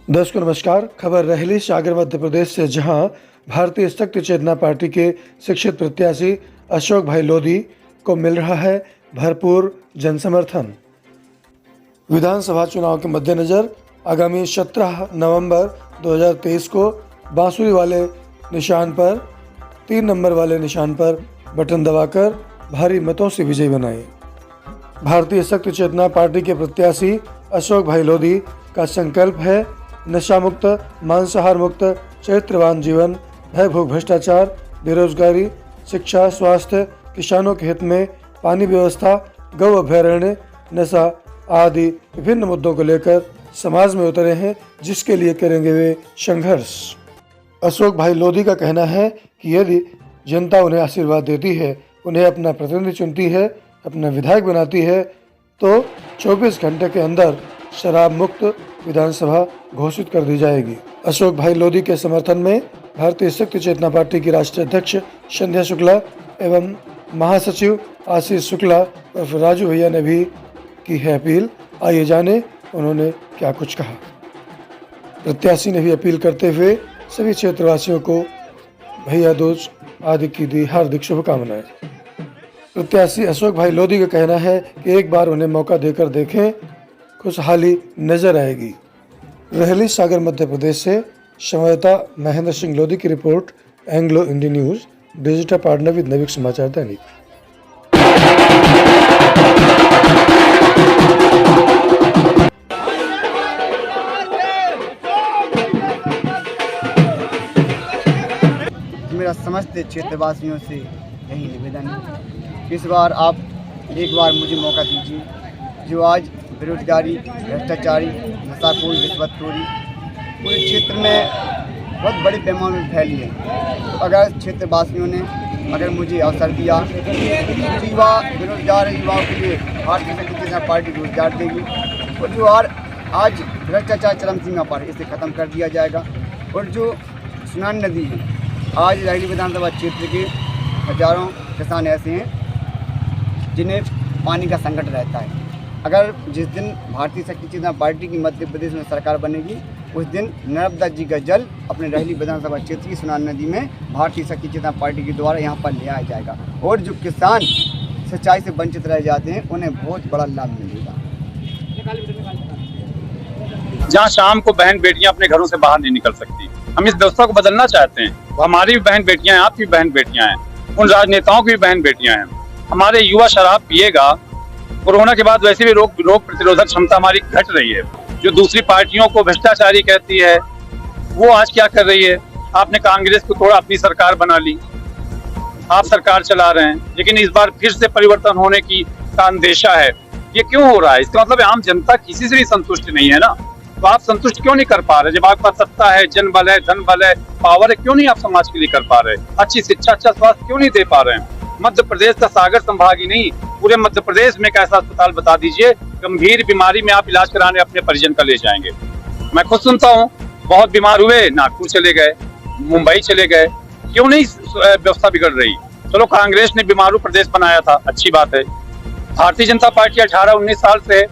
दर्शकों नमस्कार। खबर रहेली सागर मध्य प्रदेश से, जहां भारतीय शक्ति चेतना पार्टी के शिक्षित प्रत्याशी अशोक भाई लोधी को मिल रहा है भरपूर जनसमर्थन। विधानसभा चुनाव के मद्देनजर आगामी 17 नवंबर 2023 को बांसुरी वाले निशान पर 3 नंबर वाले निशान पर बटन दबाकर भारी मतों से विजयी बनाएं। भारतीय शक्ति चेतना पार्टी के प्रत्याशी अशोक भाई लोधी का संकल्प है नशा मुक्त, मांसाहार मुक्त, चरित्रवान जीवन, भय भूख भ्रष्टाचार, बेरोजगारी, शिक्षा, स्वास्थ्य, किसानों के हित में पानी व्यवस्था, गौ अभ्यारण्य, नशा आदि विभिन्न मुद्दों को लेकर समाज में उतरे हैं, जिसके लिए करेंगे वे संघर्ष। अशोक भाई लोधी का कहना है कि यदि जनता उन्हें आशीर्वाद देती है, उन्हें अपना प्रतिनिधि चुनती है, अपना विधायक बनाती है, तो 24 घंटे के अंदर शराब मुक्त विधानसभा घोषित कर दी जाएगी। अशोक भाई लोधी के समर्थन में भारतीय शक्ति चेतना पार्टी की राष्ट्रीय अध्यक्ष संध्या शुक्ला एवं महासचिव आशीष शुक्ला उर्फ राजू भैया ने भी की है अपील। आइए जाने उन्होंने क्या कुछ कहा। प्रत्याशी ने भी अपील करते हुए सभी क्षेत्रवासियों को भैया दूज आदि की दी हार्दिक शुभकामनाएं। प्रत्याशी अशोक भाई लोधी का कहना है कि एक बार उन्हें मौका देकर देखें, खुशहाली नजर आएगी। रहेली सागर मध्य प्रदेश से संवाददाता महेंद्र सिंह लोधी की report, Anglo Indian news, digital partner with Naveen Samachar Dainik. मेरा समस्त क्षेत्रवासियों से यही निवेदन है, इस बार आप एक बार मुझे मौका दीजिए। जो आज बेरोजगारी, भ्रष्टाचारी, नशाखोरी, रिश्वतखोरी पूरे क्षेत्र में बहुत बड़े पैमाने में फैली है, तो अगर क्षेत्रवासियों ने अगर मुझे अवसर दिया, युवा बेरोजगार युवाओं के लिए भारतीय शक्ति चेतना पार्टी रोजगार देगी और जो आज भ्रष्टाचार चरम सीमा पर इसे ख़त्म कर दिया जाएगा। और जो सुनान नदी है, आज रहेली विधानसभा क्षेत्र के हजारों किसान ऐसे हैं जिन्हें पानी का संकट रहता है। अगर जिस दिन भारतीय शक्ति चेतना पार्टी की मध्य प्रदेश में सरकार बनेगी, उस दिन नर्मदा जी का जल अपने रहेली विधानसभा क्षेत्र की सुनान नदी में भारतीय शक्ति चेतना पार्टी के द्वारा यहाँ पर ले आया जाएगा और जो किसान सिंचाई से वंचित रह जाते हैं उन्हें बहुत बड़ा लाभ मिलेगा। जहाँ शाम को बहन बेटियां अपने घरों से बाहर नहीं निकल सकती, हम इस व्यवस्था को बदलना चाहते हैं। वो हमारी भी बहन बेटियां हैं, आपकी बहन बेटियां हैं, उन राजनेताओं की भी बहन बेटियां हैं। हमारे युवा शराब पिएगा, कोरोना के बाद वैसे भी रोग प्रतिरोधक क्षमता हमारी घट रही है। जो दूसरी पार्टियों को भ्रष्टाचारी कहती है, वो आज क्या कर रही है? आपने कांग्रेस को थोड़ा अपनी सरकार बना ली, आप सरकार चला रहे हैं, लेकिन इस बार फिर से परिवर्तन होने की का अंदेशा है। ये क्यों हो रहा है? इसका मतलब आम जनता किसी से भी संतुष्ट नहीं है ना। तो आप संतुष्ट क्यों नहीं कर पा रहे? जब आपके पास सत्ता है, जनबल है, धन बल है, पावर है, क्यों नहीं आप समाज के लिए कर पा रहे? अच्छी शिक्षा, अच्छा स्वास्थ्य क्यों नहीं दे पा रहे हैं? मध्य प्रदेश का सागर संभाग ही नहीं, पूरे मध्य प्रदेश में एक ऐसा अस्पताल बता दीजिए, गंभीर बीमारी में आप इलाज कराने अपने परिजन का ले जाएंगे। मैं खुद सुनता हूँ, बहुत बीमार हुए, नागपुर चले गए, मुंबई चले गए। क्यों नहीं व्यवस्था बिगड़ रही? चलो, कांग्रेस ने बीमारू प्रदेश बनाया था, अच्छी बात है। भारतीय जनता पार्टी 18-19 साल से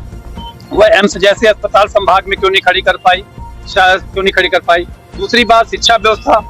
वह एम्स जैसे अस्पताल संभाग में क्यों नहीं खड़ी कर पाई? शायद क्यों नहीं खड़ी कर पाई? दूसरी बात, शिक्षा व्यवस्था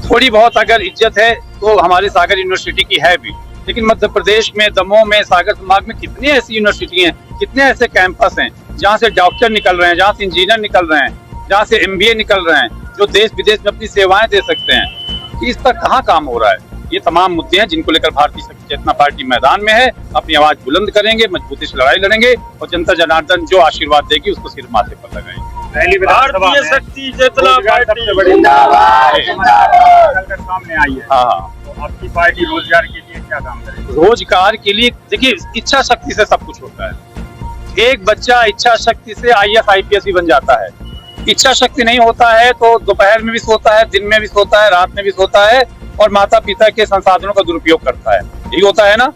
थोड़ी बहुत अगर इज्जत है तो हमारे सागर यूनिवर्सिटी की है भी, लेकिन मध्य प्रदेश में, दमोह में, सागर संभाग में कितनी ऐसी यूनिवर्सिटी हैं, कितने ऐसे कैंपस हैं जहाँ से डॉक्टर निकल रहे हैं, जहाँ से इंजीनियर निकल रहे हैं, जहाँ से MBA निकल रहे हैं, जो देश विदेश में अपनी सेवाएं दे सकते हैं। इस पर कहाँ काम हो रहा है? ये तमाम मुद्दे हैं जिनको लेकर भारतीय शक्ति चेतना पार्टी मैदान में है। अपनी आवाज बुलंद करेंगे, मजबूती से लड़ाई लड़ेंगे और जनता जनार्दन जो आशीर्वाद देगी उसको सिर माथे पर लगाएंगे। भारतीय शक्ति चेतना पार्टी सामने आई है। हाँ, तो आपकी पार्टी रोजगार के लिए क्या काम करेगी? रोजगार के लिए देखिए, इच्छा शक्ति से सब कुछ होता है। एक बच्चा इच्छा शक्ति से IAS IPS भी बन जाता है। इच्छा शक्ति नहीं होता है तो दोपहर में भी सोता है, दिन में भी सोता है, रात में भी सोता है और माता पिता के संसाधनों का दुरुपयोग करता है। यही होता है ना।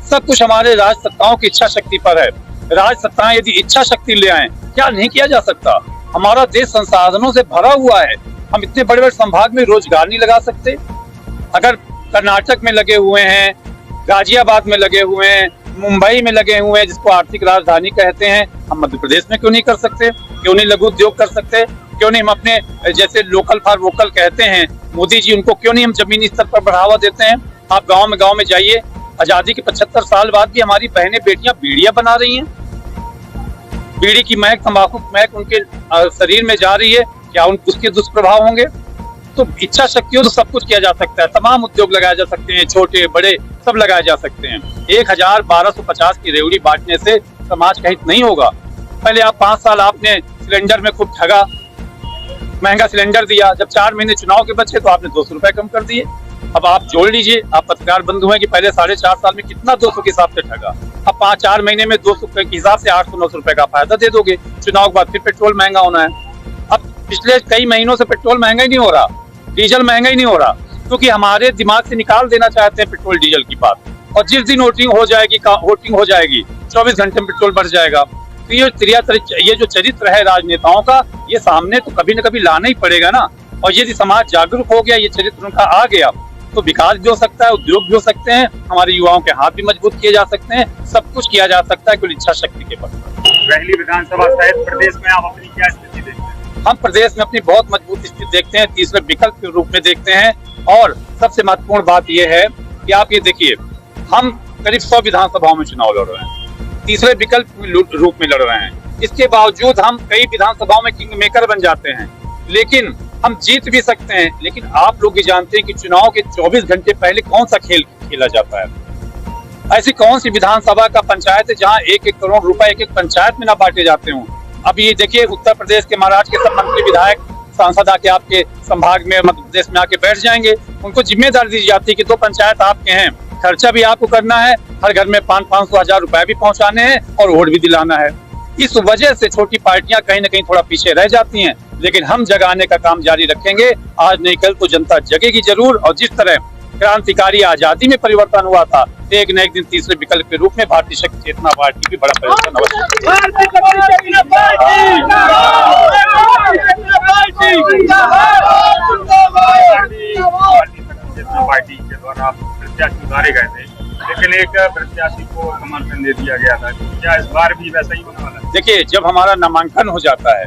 सब कुछ हमारे राज सत्ताओं की इच्छा शक्ति पर है। राज सत्ताएं यदि इच्छा शक्ति ले आए, क्या नहीं किया जा सकता? हमारा देश संसाधनों से भरा हुआ है। हम इतने बड़े बड़े संभाग में रोजगार नहीं लगा सकते? अगर कर्नाटक में लगे हुए हैं, गाजियाबाद में लगे हुए हैं, मुंबई में लगे हुए हैं जिसको आर्थिक राजधानी कहते हैं, हम मध्य प्रदेश में क्यों नहीं कर सकते? क्यों नहीं लघु उद्योग कर सकते? क्यों नहीं हम अपने जैसे लोकल फॉर वोकल कहते हैं मोदी जी, उनको क्यों नहीं हम जमीनी स्तर पर बढ़ावा देते हैं? आप गांव में जाइए, आजादी के 75 साल बाद भी हमारी बहनें बेटियां बीड़ियां बना रही हैं। बीड़ी की महक, तंबाकू की महक उनके शरीर में जा रही है, क्या उसके दुष्प्रभाव होंगे? तो इच्छा शक्ति हो तो सब कुछ किया जा सकता है, तमाम उद्योग लगाए जा सकते हैं, छोटे बड़े सब लगाए जा सकते हैं। 1250 की रेवड़ी बांटने से समाज का हित नहीं होगा। पहले आप 5 साल आपने सिलेंडर में खूब ठगा, महंगा सिलेंडर दिया, जब 4 महीने चुनाव के बचे तो आपने 200 रुपए कम कर दिए। अब आप जोड़ लीजिए, आप पत्रकार बंधु हैं कि पहले 4.5 साल में कितना 200 के हिसाब से ठगा, अब 5-4 महीने में 200 के हिसाब से 800-900 रुपए का फायदा दे दोगे। चुनाव के बाद फिर पेट्रोल महंगा होना है। अब पिछले कई महीनों से पेट्रोल महंगा ही नहीं हो रहा, डीजल महंगा ही नहीं हो रहा, क्योंकि हमारे दिमाग से निकाल देना चाहते हैं पेट्रोल डीजल की बात। और जिस दिन वोटिंग हो जाएगी 24 घंटे में पेट्रोल बढ़ जाएगा। तो ये जो चरित्र है राजनेताओं का, ये सामने तो कभी न कभी लाना ही पड़ेगा ना। और यदि समाज जागरूक हो गया, ये चरित्र उनका आ गया, तो विकास भी हो सकता है, उद्योग भी हो सकते हैं, हमारे युवाओं के हाथ भी मजबूत किए जा सकते हैं, सब कुछ किया जा सकता है, कुल इच्छा शक्ति के बल पर। रहली विधानसभा सहित प्रदेश में आप अपनी क्या स्थिति देखते हैं? हम प्रदेश में अपनी बहुत मजबूत स्थिति देखते हैं, तीसरे विकल्प के रूप में देखते हैं। और सबसे महत्वपूर्ण बात यह है कि आप ये देखिए, हम करीब 100 विधानसभाओं में चुनाव लड़ रहे हैं, तीसरे विकल्प रूप में लड़ रहे हैं। इसके बावजूद हम कई विधानसभाओं में किंग मेकर बन जाते हैं, लेकिन हम जीत भी सकते हैं। लेकिन आप लोग ये जानते हैं कि चुनाव के 24 घंटे पहले कौन सा खेल खेला जाता है? ऐसी कौन सी विधानसभा का पंचायत है जहां 1-1 करोड़ रुपए एक पंचायत में ना बांटे जाते हों? अब ये देखिए, उत्तर प्रदेश के महाराष्ट्र के सब मंत्री विधायक सांसद आके आपके संभाग में मध्य प्रदेश में आके बैठ जाएंगे। उनको जिम्मेदारी दी जाती है कि 2 पंचायत आपके हैं, खर्चा भी आपको करना है, हर घर में 500-500 रुपए भी पहुंचाने हैं और वोट भी दिलाना है। इस वजह से छोटी पार्टियां कहीं न कहीं थोड़ा पीछे रह जाती हैं, लेकिन हम जगाने का काम जारी रखेंगे। आज नहीं कल तो जनता जगेगी जरूर। और जिस तरह क्रांतिकारी आजादी में परिवर्तन हुआ था, एक न एक दिन तीसरे विकल्प के रूप में भारतीय शक्ति चेतना पार्टी भी बड़ा परिवर्तन पार्टी के द्वारा प्रत्याशी उतारे गए थे, लेकिन एक प्रत्याशी को समर्थन दे दिया गया था। क्या इस बार भी वैसा ही होने वाला है? देखिए, जब हमारा नामांकन हो जाता है,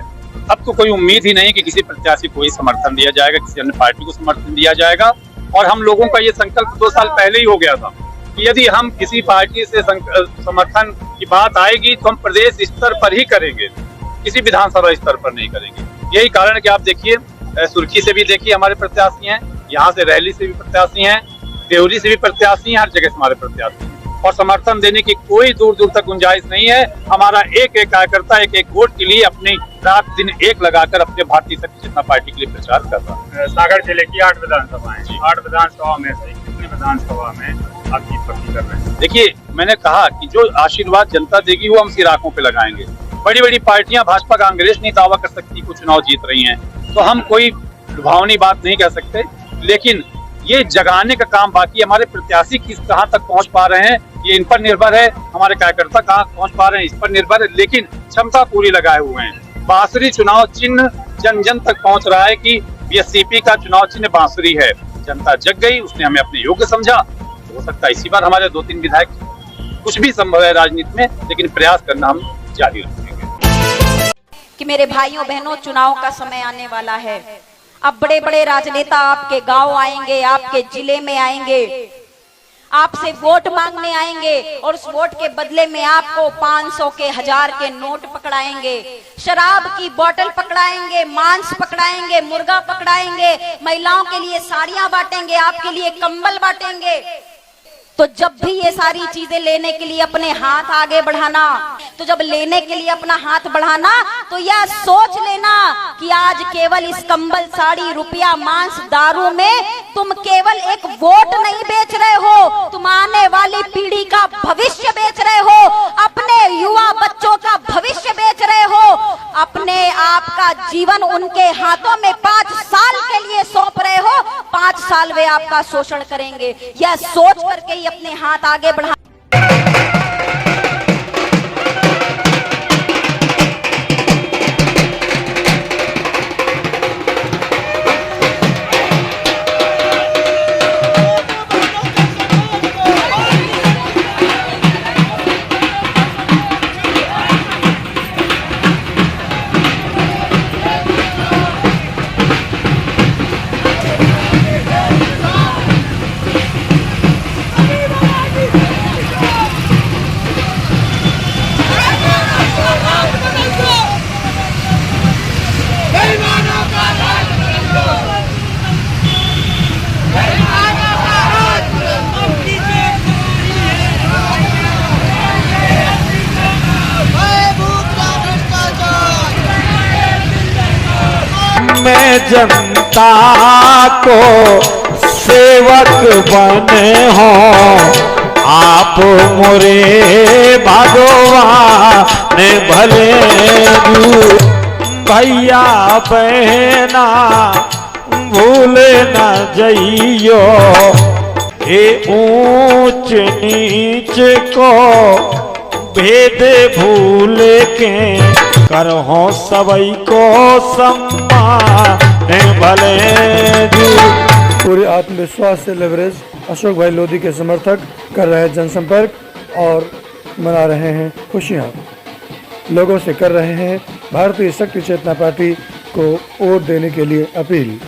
अब तो कोई उम्मीद ही नहीं कि किसी प्रत्याशी को ही समर्थन दिया जाएगा, किसी अन्य पार्टी को समर्थन दिया जाएगा। और हम लोगों का ये संकल्प 2 साल पहले ही हो गया था कि यदि हम किसी पार्टी से समर्थन की बात आएगी तो हम प्रदेश स्तर पर ही करेंगे, किसी विधानसभा स्तर पर नहीं करेंगे। यही कारण है कि आप देखिए, सुर्खी से भी देखिए हमारे प्रत्याशी हैं, यहाँ से रहली से भी प्रत्याशी हैं, देवरी से भी प्रत्याशी हैं, हर जगह से हमारे प्रत्याशी हैं। और समर्थन देने की कोई दूर दूर तक गुंजाइश नहीं है। हमारा एक एक कार्यकर्ता एक एक वोट के लिए अपनी रात दिन एक लगाकर अपने भारतीय शक्ति चेतना पार्टी के लिए प्रचार कर रहा है। सागर जिले की 8 विधानसभाएं, 8 विधानसभा में से कितनी विधानसभा में आप जीत पक्की कर रहे हैं? देखिए, मैंने कहा कि जो आशीर्वाद जनता देगी वो हम सिराकों पे लगाएंगे। बड़ी बड़ी पार्टियां, भाजपा कांग्रेस नहीं दावा कर सकती कुछ चुनाव जीत रही हैं, तो हम कोई लुभावनी बात नहीं कह सकते। लेकिन ये जगाने का काम बाकी, हमारे प्रत्याशी कहाँ तक पहुंच पा रहे हैं ये इन पर निर्भर है, हमारे कार्यकर्ता कहाँ पहुंच पा रहे हैं इस पर निर्भर है। लेकिन क्षमता पूरी लगाए हुए हैं। बांसुरी चुनाव चिन्ह जन जन तक पहुंच रहा है कि बीएसपी का चुनाव चिन्ह बांसुरी है। जनता जग गई, उसने हमें अपने योग्य समझा। हो सकता है इसी बार हमारे 2-3 विधायक, कुछ भी संभव है राजनीति में, लेकिन प्रयास करना हम जारी रखेंगे। कि मेरे भाइयों बहनों, चुनाव का समय आने वाला है। अब बड़े बड़े राजनेता आपके गांव आएंगे, आपके जिले में आएंगे, आपसे वोट मांगने आएंगे और उस वोट के बदले में आपको 500 के 1000 के नोट पकड़ाएंगे, शराब की बोतल पकड़ाएंगे, मांस पकड़ाएंगे, मुर्गा पकड़ाएंगे, महिलाओं के लिए साड़ियां बांटेंगे, आपके लिए कंबल बांटेंगे। तो जब भी ये सारी चीजें लेने के लिए अपने हाथ आगे बढ़ाना, तो जब लेने के लिए अपना हाथ बढ़ाना, तो यह सोच लेना कि आज केवल इस कंबल, साड़ी, रुपया, मांस, दारू में तुम केवल एक वोट नहीं बेच रहे हो, तुम आने वाली पीढ़ी का भविष्य बेच रहे हो, अपने युवा बच्चों का भविष्य बेच रहे हो, अपने आप का जीवन उनके हाथों में 5 साल के लिए सौंप रहे हो। 5 साल वे आपका शोषण करेंगे। यह सोच करके ही अपने हाथ आगे बढ़ा। जनता को सेवक बने हो आप मोरे भगवान भले भैया बहना भूले न जइयो हे ऊंच नीच को भेद भूल के करहो सबई को सम्मान भले जी। पूरे आत्मविश्वास से लेवरेज अशोक भाई लोधी के समर्थक कर रहे हैं जनसंपर्क और मना रहे हैं खुशियां। लोगों से कर रहे हैं भारतीय शक्ति चेतना पार्टी को वोट देने के लिए अपील।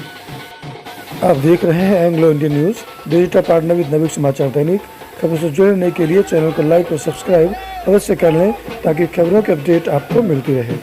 आप देख रहे हैं Anglo Indian news, digital partner with Naveen Samachar Dainik. खबरों से जुड़ने के लिए चैनल को लाइक और सब्सक्राइब अवश्य कर लें ताकि खबरों की अपडेट आपको मिलती रहे।